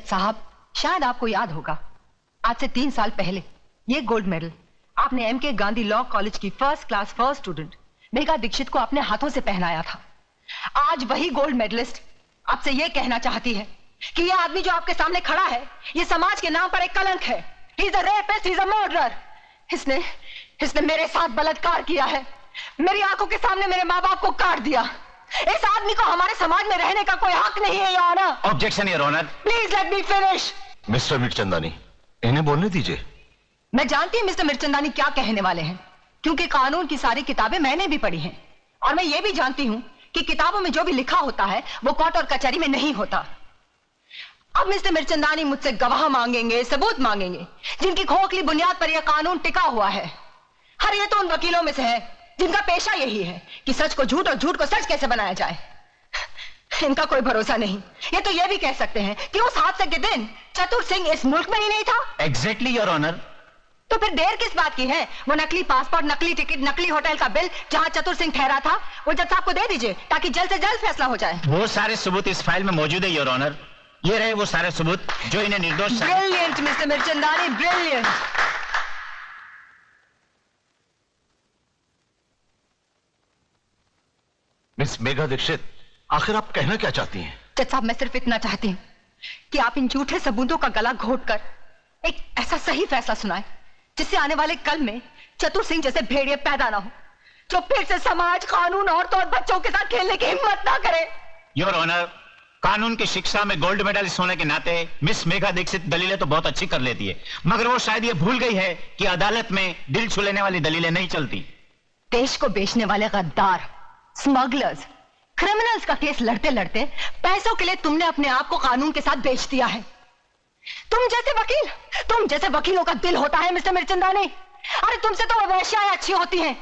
जज साहब, शायद आपको याद होगा, आज से 3 साल पहले ये गोल्ड मेडल आपने एमके गांधी लॉ कॉलेज की first class first student Megha Dikshit को अपने हाथों से पहनाया था। आज वही गोल्ड मेडलिस्ट आपसे ये कहना चाहती है कि ये आदमी जो आपके सामने खड़ा है, ये समाज के नाम पर एक कलंक है। He is a rapist, he is a murderer। इसने मेरे साथ बलात्कार किया है, मेरी आंखों के सामने मेरे माँ बाप को काट दिया। इस आदमी को हमारे समाज में रहने का कोई हक नहीं है, your honour. Objection, your honour. Please let me finish. Mister Mirchandani, इन्हें बोलने दीजिए। मैं जानती हूँ मिस्टर मिर्चंदानी क्या कहने वाले हैं, क्योंकि कानून की सारी किताबें मैंने भी पढ़ी हैं, और मैं ये भी जानती हूँ कि किताबों में जो भी लिखा होता है वो कोर्ट और कचहरी में नहीं होता। अब मिस्टर मिर्चंदानी मुझसे गवाह मांगेंगे, सबूत मांगेंगे, जिनकी खोखली बुनियाद पर यह कानून टिका हुआ है। हर ये तो उन वकीलों में से है जिनका पेशा यही है कि सच को झूठ और झूठ को सच कैसे बनाया जाए। इनका कोई भरोसा नहीं। ये तो ये भी कह सकते हैं कि उस हादसे के दिन चतुर सिंह इस मुल्क में ही नहीं था। Exactly your honour. तो फिर देर किस बात की है? वो नकली पासपोर्ट, नकली टिकट, नकली होटल का बिल जहां चतुर सिंह ठहरा था, वो जज साहब को दे दीजिए ताकि जल्द से जल्द फैसला हो जाए। वो सारे सबूत इस फाइल में मौजूद है योर ऑनर। ये रहे वो सारे सबूत जो इन्हें निर्दोष। Brilliant mister Mirchandani, brilliant. Miss Megha Dikshit, आखिर आप कहना क्या चाहती हैं? जज साहब, मैं सिर्फ इतना चाहती हूँ कि आप इन झूठे सबूतों का गला घोटकर एक ऐसा सही फैसला सुनाए जिससे आने वाले कल में चतुर सिंह जैसे भेड़िए पैदा ना हो, जो फिर से समाज, कानून, औरतों और बच्चों के साथ खेलने की हिम्मत ना करे। योर ऑनर, कानून की शिक्षा में गोल्ड मेडलिस्ट होने के नाते मिस मेघा दीक्षित दलीलें तो बहुत अच्छी कर लेती है, मगर वो शायद ये भूल गई है कि अदालत में दिल छू लेने वाली दलीलें नहीं चलती। देश को बेचने वाले गद्दार, स्मगलर्स, क्रिमिनल्स का केस लड़ते लड़ते पैसों के लिए तुमने अपने आप को कानून के साथ बेच दिया है। तुम जैसे वकीलों का दिल होता है मिस्टर मिर्चंदानी। अरे तुमसे तो वो वेश्याएं अच्छी होती हैं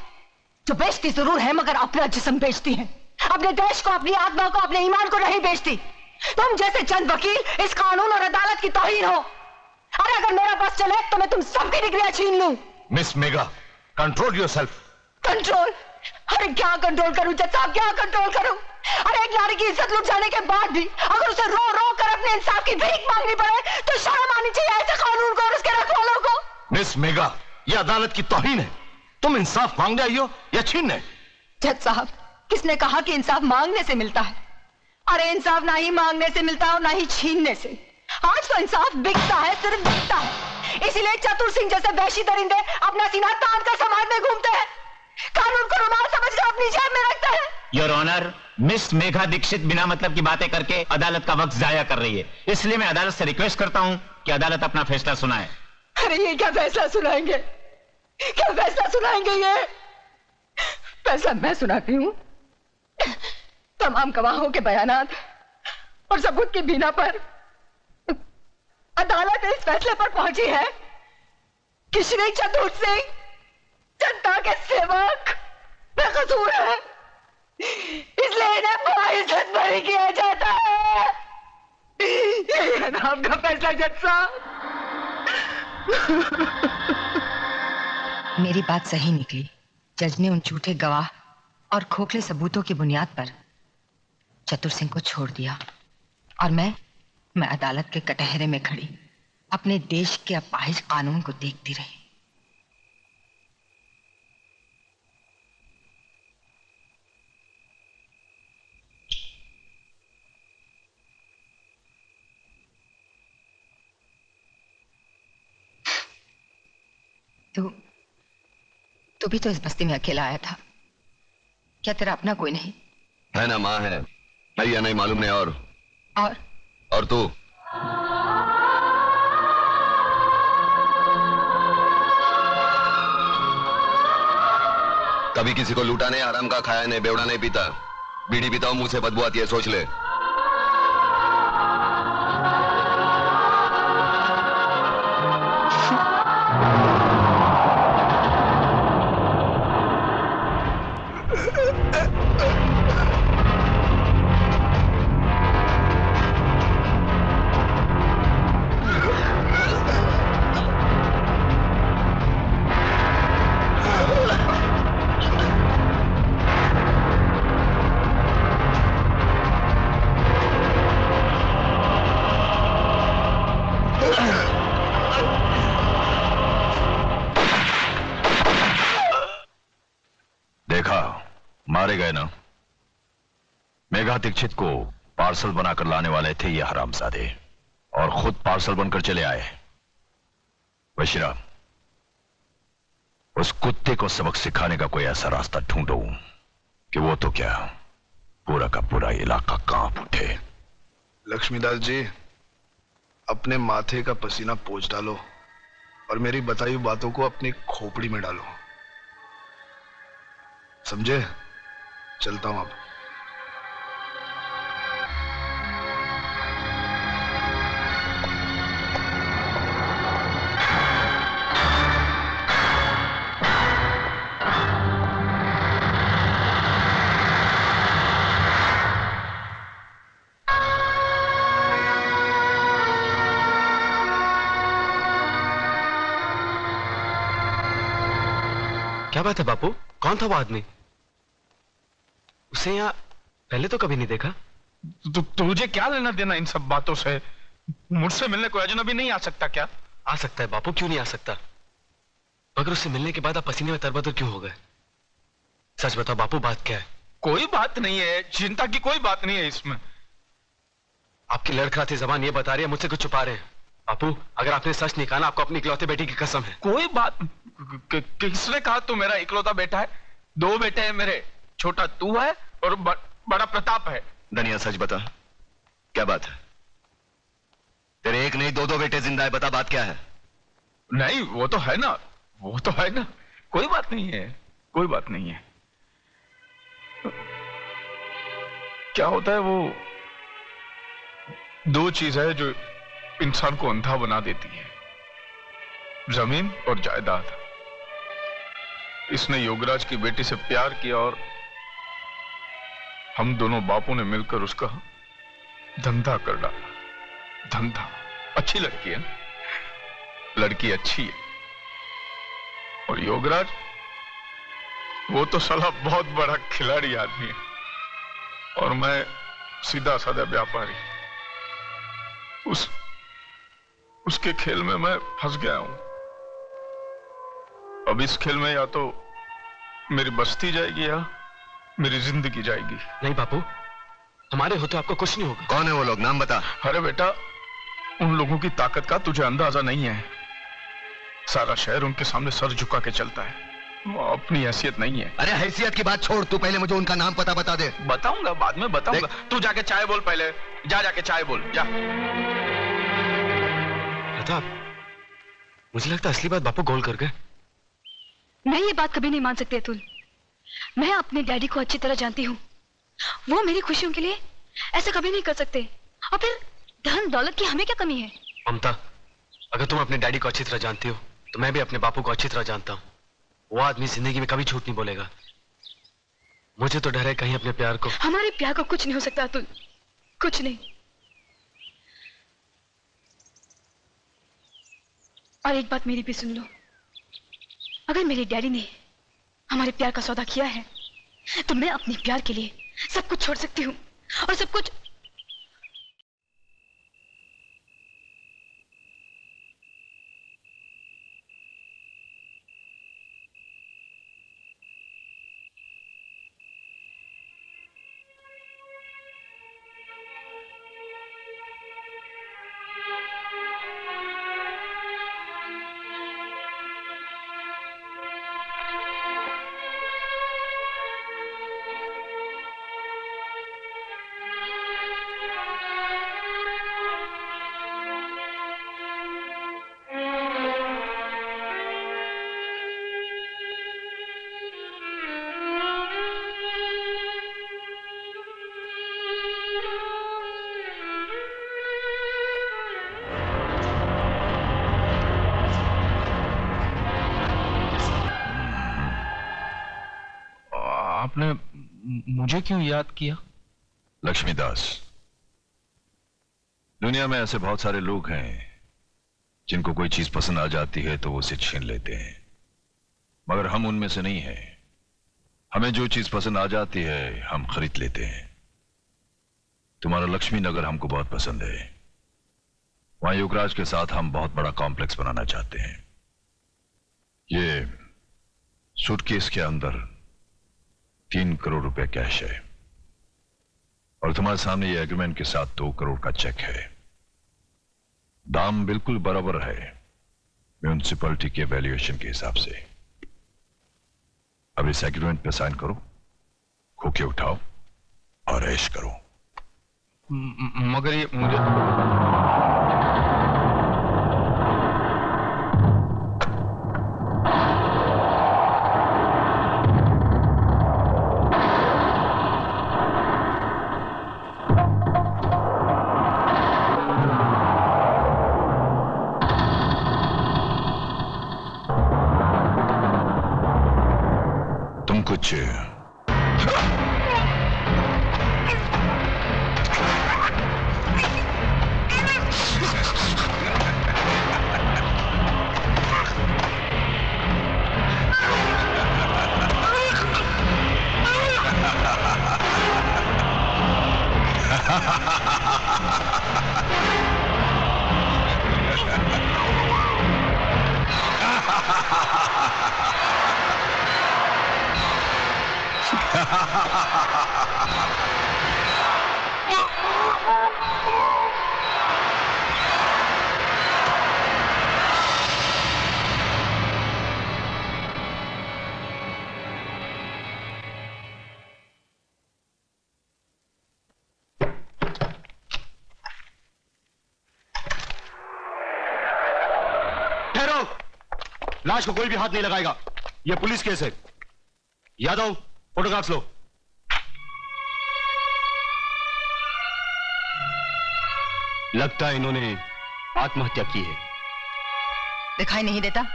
जो बेचती जरूर है मगर अपना जिस्म बेचती हैं, अपने देश को, अपनी आत्मा को, अपने ईमान को नहीं बेचती। तुम जैसे चंद वकील इस कानून और अदालत की तौहीन हो। अरे अगर मेरा बस चले तो मैं तुम सबकी डिग्रियां छीन लूं। Miss Megha, control yourself. Control? अरे क्या कंट्रोल करूं जज साहब, क्या कंट्रोल करूं? अरे एक नारी की इज्जत लुट जाने के बाद भी अगर उसे रो रो कर अपने इंसाफ की भीख मांगनी पड़े तो शर्म आनी चाहिए ऐसे कानून को और उसके रखवालों को। मिस मेघा, यह अदालत की तौहीन है। तुम इंसाफ मांगने आई हो या छीनने? जज साहब, किसने कहा कि इंसाफ मांगने से मिलता है? अरे इंसाफ ना ही मांगने से मिलता है और ना ही छीनने से। आज तो इंसाफ बिकता है, सिर्फ बिकता है। इसीलिए चतुर सिंह जैसे वैशी दरिंदे अपना सीना तान कर समाज में घूमते हैं, कानून को रुमाल समझकर अपनी जेब में रखते हैं। Your honour, miss Megha Dikshit बिना मतलब की बातें करके अदालत का वक्त जाया कर रही है, इसलिए मैं अदालत से रिक्वेस्ट करता हूं कि अदालत अपना फैसला सुनाए। अरे ये क्या फैसला सुनाएंगे? क्या फैसला सुनाएंगे? ये फैसला मैं सुनाती हूँ। तमाम गवाहों के बयानात और सबूत की बिना पर अदालत इस फैसले पर पहुंची है कि श्री चतुर सिंह जनता के सेवक बेकसूर है, इसलिए इन्हें बाइज्जत बरी किया जाता है। ये नाम का फैसला जज साहब। मेरी बात सही निकली। जज ने उन झूठे गवाह और खोखले सबूतों की बुनियाद पर चतुर सिंह को छोड़ दिया और मैं अदालत के कटहरे में खड़ी अपने देश के अपाहिज कानून को देखती रही। तू भी तो इस बस्ती में अकेला आया था, क्या तेरा अपना कोई नहीं? है ना, माँ है। मैं या नहीं मालूम नहीं। और तू? कभी किसी को लूटा नहीं, हराम का खाया नहीं, बेवड़ा नहीं पीता। बीड़ी पीता हूं, मुंह से बदबू आती है, सोच ले। मेघा दीक्षित को पार्सल बनाकर लाने वाले थे ये हरामजादे, और खुद पार्सल बनकर चले आए। बशीरा, उस कुत्ते को सबक सिखाने का कोई ऐसा रास्ता ढूंढो कि वो तो क्या, पूरा का पूरा इलाका कांप उठे। लक्ष्मीदास जी, अपने माथे का पसीना पोंछ डालो और मेरी बताई बातों को अपनी खोपड़ी में डालो, समझे? चलता हूं अब। क्या बात है बापू, कौन था वो आदमी? उसे यहाँ पहले तो कभी नहीं देखा। तुझे क्या लेना देना इन सब बातों से? मुझसे मिलने कोई अजनबी नहीं आ सकता क्या? आ सकता है बापू, क्यों नहीं आ सकता? मगर उससे मिलने के बाद आप पसीने में तरबतर क्यों हो गए? सच बताओ बापू, बात क्या है? कोई बात नहीं है, चिंता की कोई बात नहीं है इसमें। आपकी लड़खड़ाती जबान ये बता रही है मुझसे कुछ छुपा रहे हैं। बापू, अगर आपने सच नहीं कहा ना, आपको अपनी इकलौते बेटी की कसम है। कोई बात किसने कहा तू मेरा इकलौता बेटा है? 2 बेटे हैं मेरे, छोटा तू है और बड़ा प्रताप है। धनिया सच बता, क्या बात है? तेरे एक नहीं 2 बेटे जिंदा है, बता बात क्या है? नहीं, वो तो है ना, वो तो है ना, कोई बात नहीं है, कोई बात नहीं है। क्या होता है, वो 2 चीज है जो इंसान को अंधा बना देती है, जमीन और जायदाद। इसने योगराज की बेटी से प्यार किया और हम दोनों बापों ने मिलकर उसका धंधा कर डाला। धंधा। अच्छी लड़की है, लड़की अच्छी है। और योगराज, वो तो साला बहुत बड़ा खिलाड़ी आदमी है और मैं सीधा साधा व्यापारी। उसके खेल में मैं फंस गया हूं। अब इस खेल में या तो मेरी बस्ती जाएगी या मेरी जिंदगी जाएगी। नहीं बापू, हमारे हो तो आपको कुछ नहीं होगा। कौन है वो लोग, नाम बता। अरे बेटा, उन लोगों की ताकत का तुझे अंदाजा नहीं है। सारा शहर उनके सामने सर झुका के चलता है, वो अपनी हैसियत नहीं है। अरे हैसियत की बात छोड़, तू पहले मुझे उनका नाम पता बता दे। बताऊंगा, बाद में बताऊंगा। तू जाके चाय बोल, पहले जाके चाय बोल, जा। प्रताप, मुझे लगता है असली बात बापू गोल कर गए। मैं ये बात कभी नहीं मान सकती अतुल। मैं अपने डैडी को अच्छी तरह जानती हूँ। वो मेरी खुशियों के लिए ऐसा कभी नहीं कर सकते। और फिर धन दौलत की हमें क्या कमी है? ममता, अगर तुम अपने डैडी को अच्छी तरह जानती हो तो मैं भी अपने बापू को अच्छी तरह जानता हूँ। वो आदमी जिंदगी में कभी झूठ नहीं बोलेगा। मुझे तो डर है कहीं अपने प्यार को। हमारे प्यार को कुछ नहीं हो सकता अतुल, कुछ नहीं। और एक बात मेरी भी सुन लो, अगर मेरे डैडी ने हमारे प्यार का सौदा किया है तो मैं अपने प्यार के लिए सब कुछ छोड़ सकती हूँ। और सब कुछ आपने मुझे क्यों याद किया? लक्ष्मीदास, दुनिया में ऐसे बहुत सारे लोग हैं जिनको कोई चीज पसंद आ जाती है तो वो उसे छीन लेते हैं, मगर हम उनमें से नहीं हैं। हमें जो चीज पसंद आ जाती है हम खरीद लेते हैं। तुम्हारा लक्ष्मी नगर हमको बहुत पसंद है। वहां युगराज के साथ हम बहुत बड़ा कॉम्प्लेक्स बनाना चाहते हैं। ये सूटकेस के अंदर 3 करोड़ रुपए कैश है और तुम्हारे सामने ये एग्रीमेंट के साथ 2 करोड़ का चेक है। दाम बिल्कुल बराबर है म्यूनिसिपैलिटी के वैल्यूएशन के हिसाब से। अब इस एग्रीमेंट पे साइन करो, खोखे उठाओ और ऐश करो। मगर ये मुझे कुछ लाश को कोई भी हाथ नहीं लगाएगा। यह पुलिस केस है। यादव, फोटोग्राफ्स लो। लगता है इन्होंने आत्महत्या की है। दिखाई नहीं देता?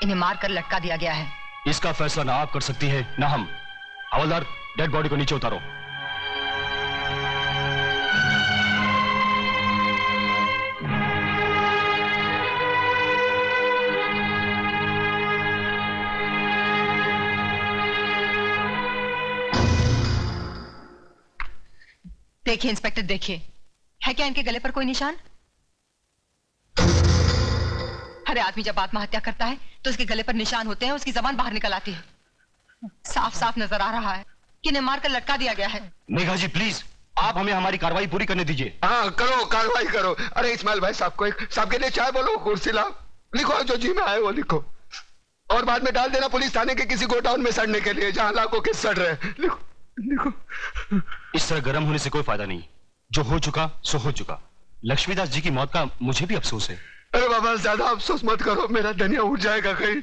इन्हें मारकर लटका दिया गया है। इसका फैसला ना आप कर सकती है ना हम। हवलदार, डेड बॉडी को नीचे उतारो। देखिए इंस्पेक्टर, देखिए, है क्या इनके गले पर कोई निशान? अरे आदमी जब आत्महत्या करता है तो उसके गले पर निशान होते हैं, उसकी जबान बाहर निकल आती है। साफ साफ नजर आ रहा है कि इन्हें मारकर लटका दिया गया है। मेघा जी प्लीज, आप हमें हमारी कार्रवाई पूरी करने दीजिए। हाँ करो, कार्रवाई करो। अरे इस्माइल भाई साहब को एक साहब के लिए चाय बोलो, कुर्सी लाओ, लिखो जो जी में आए वो लिखो, और बाद में डाल देना पुलिस थाने के किसी गोडाउन में सड़ने के लिए जहां लाखों के सड़ रहे। लिखो लिखो। इस तरह गर्म होने से कोई फायदा नहीं। जो हो चुका सो हो चुका। लक्ष्मीदास जी की मौत का मुझे भी अफसोस है। अरे बाबा ज्यादा अफसोस मत करो, मेरा धनिया उठ जाएगा कहीं।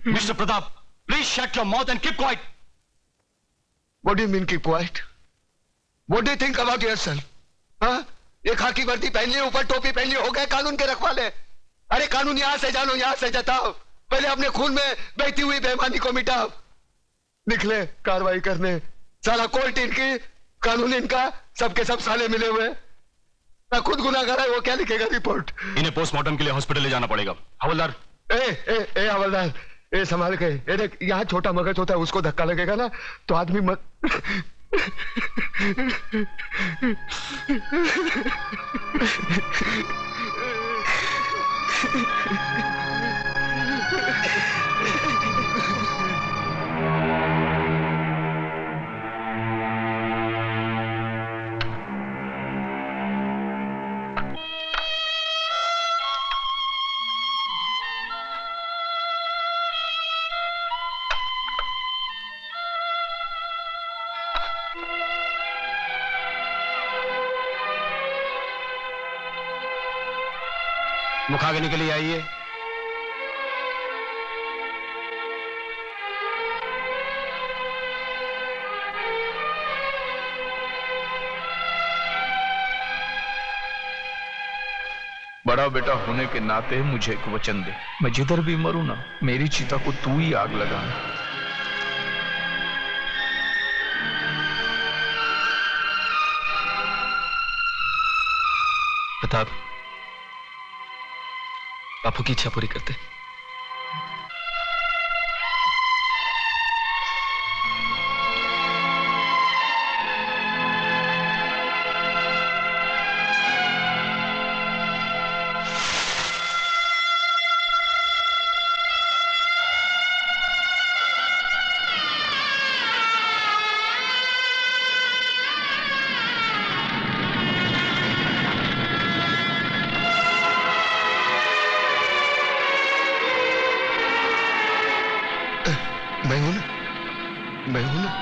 Mister Pratap, please shut your mouth and keep quiet. What do you mean keep quiet? What do you think about yourself? हाँ, ये खाकी वर्दी पहन ली, ऊपर टोपी पहन ली, हो गए कानून के रखवाले। अरे कानून यहां से जानो, यहां से जताओ, पहले अपने खून में बहती हुई बेईमानी को मिटाओ। निकले कार्रवाई करने। साला कोर्ट इनकी, कानून इनका, सबके सब साले मिले हुए। ना खुद गुनाहगार है, वो क्या लिखेगा रिपोर्ट? इन्हें पोस्टमार्टम के लिए हॉस्पिटल ले जाना पड़ेगा। हवलदार, ए हवलदार, ए संभाल के। ए देख, यहाँ छोटा मगज होता है, उसको धक्का लगेगा ना तो आदमी मत। मुखाग्नि के लिए आइए। बड़ा बेटा होने के नाते मुझे एक वचन दे, मैं जिधर भी मरूं ना, मेरी चिता को तू ही आग लगाना। प्रताप, बापू की इच्छा पूरी करते। मैं हूं ना, मैं हूं ना।